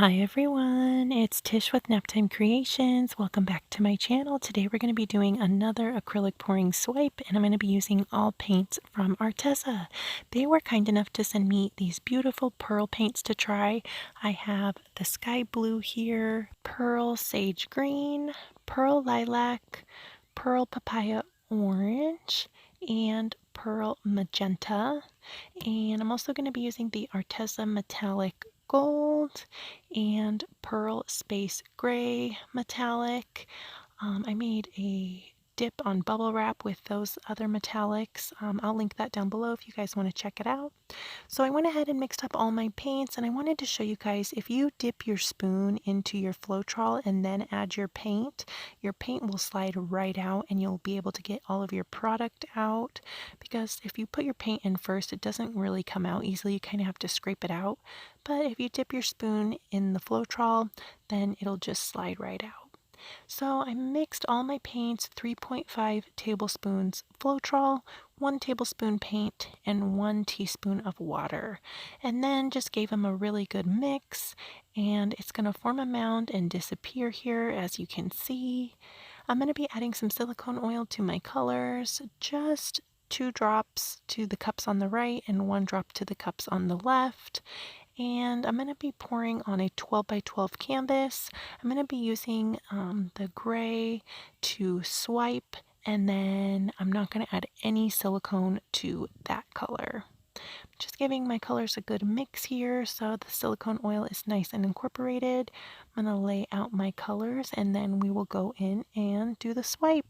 Hi everyone, it's Tish with Naptime Creations. Welcome back to my channel. Today we're going to be doing another acrylic pouring swipe, and I'm going to be using all paints from Arteza. They were kind enough to send me these beautiful pearl paints to try. I have the sky blue here, pearl sage green, pearl lilac, pearl papaya orange, and pearl magenta. And I'm also going to be using the Arteza metallic gold and pearl space gray metallic. I made a dip on bubble wrap with those other metallics. I'll link that down below if you guys want to check it out. So I went ahead and mixed up all my paints, and I wanted to show you guys, if you dip your spoon into your Floetrol and then add your paint will slide right out and you'll be able to get all of your product out, because if you put your paint in first, it doesn't really come out easily. You kind of have to scrape it out. But if you dip your spoon in the Floetrol, then it'll just slide right out. So I mixed all my paints, 3.5 tablespoons Floetrol, 1 tablespoon paint, and 1 teaspoon of water. And then just gave them a really good mix, and it's going to form a mound and disappear here, as you can see. I'm going to be adding some silicone oil to my colors, just 2 drops to the cups on the right and 1 drop to the cups on the left. And I'm going to be pouring on a 12 by 12 canvas. I'm going to be using the gray to swipe, and then I'm not going to add any silicone to that color. Just giving my colors a good mix here so the silicone oil is nice and incorporated. I'm going to lay out my colors, and then we will go in and do the swipe.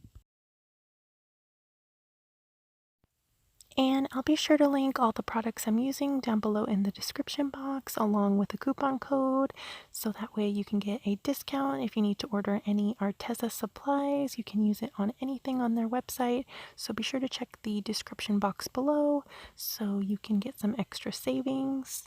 And I'll be sure to link all the products I'm using down below in the description box, along with a coupon code, so that way you can get a discount. If you need to order any Arteza supplies, you can use it on anything on their website. So be sure to check the description box below so you can get some extra savings.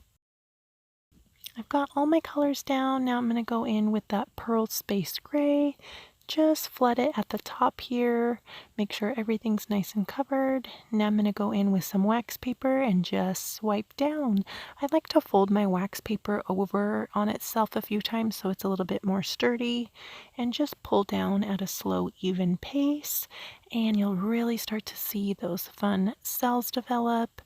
I've got all my colors down. Now I'm going to go in with that pearl space gray. Just flood it at the top here, make sure everything's nice and covered. Now I'm going to go in with some wax paper and just swipe down. I like to fold my wax paper over on itself a few times so it's a little bit more sturdy, and just pull down at a slow, even pace, and you'll really start to see those fun cells develop.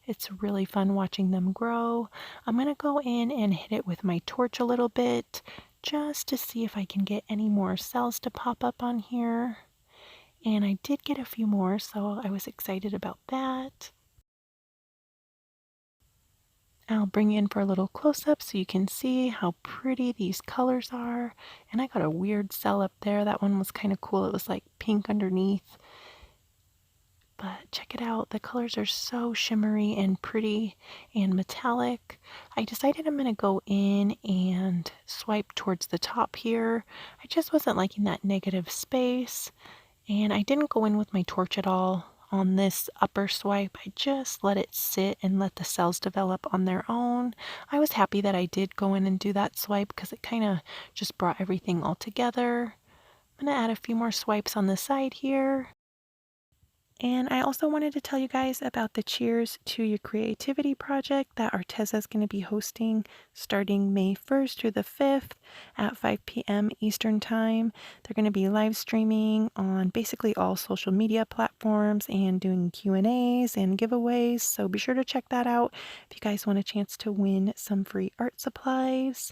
It's really fun watching them grow. I'm going to go in and hit it with my torch a little bit, just to see if I can get any more cells to pop up on here. And I did get a few more, so I was excited about that. I'll bring you in for a little close-up so you can see how pretty these colors are. And I got a weird cell up there. That one was kind of cool. It was like pink underneath. But check it out, the colors are so shimmery and pretty and metallic. I decided I'm going to go in and swipe towards the top here. I just wasn't liking that negative space, and I didn't go in with my torch at all on this upper swipe. I just let it sit and let the cells develop on their own. I was happy that I did go in and do that swipe because it kind of just brought everything all together. I'm going to add a few more swipes on the side here. And I also wanted to tell you guys about the Cheers to Your Creativity project that Arteza is going to be hosting starting May 1st through the 5th at 5 p.m. Eastern Time. They're going to be live streaming on basically all social media platforms and doing Q&As and giveaways. So be sure to check that out if you guys want a chance to win some free art supplies.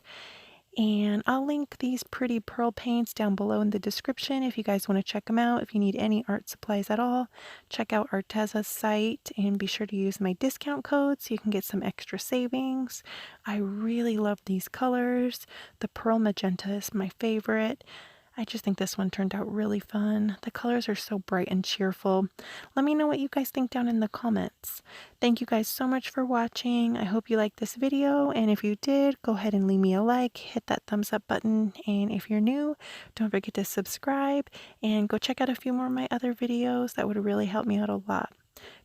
And I'll link these pretty pearl paints down below in the description if you guys want to check them out. If you need any art supplies at all, check out Arteza's site and be sure to use my discount code so you can get some extra savings. I really love these colors. The pearl magenta is my favorite. I just think this one turned out really fun. The colors are so bright and cheerful. Let me know what you guys think down in the comments. Thank you guys so much for watching. I hope you liked this video, and if you did, go ahead and leave me a like, hit that thumbs up button, and if you're new, don't forget to subscribe and go check out a few more of my other videos. That would really help me out a lot.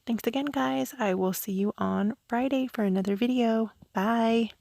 Thanks again, guys. I will see you on Friday for another video. Bye!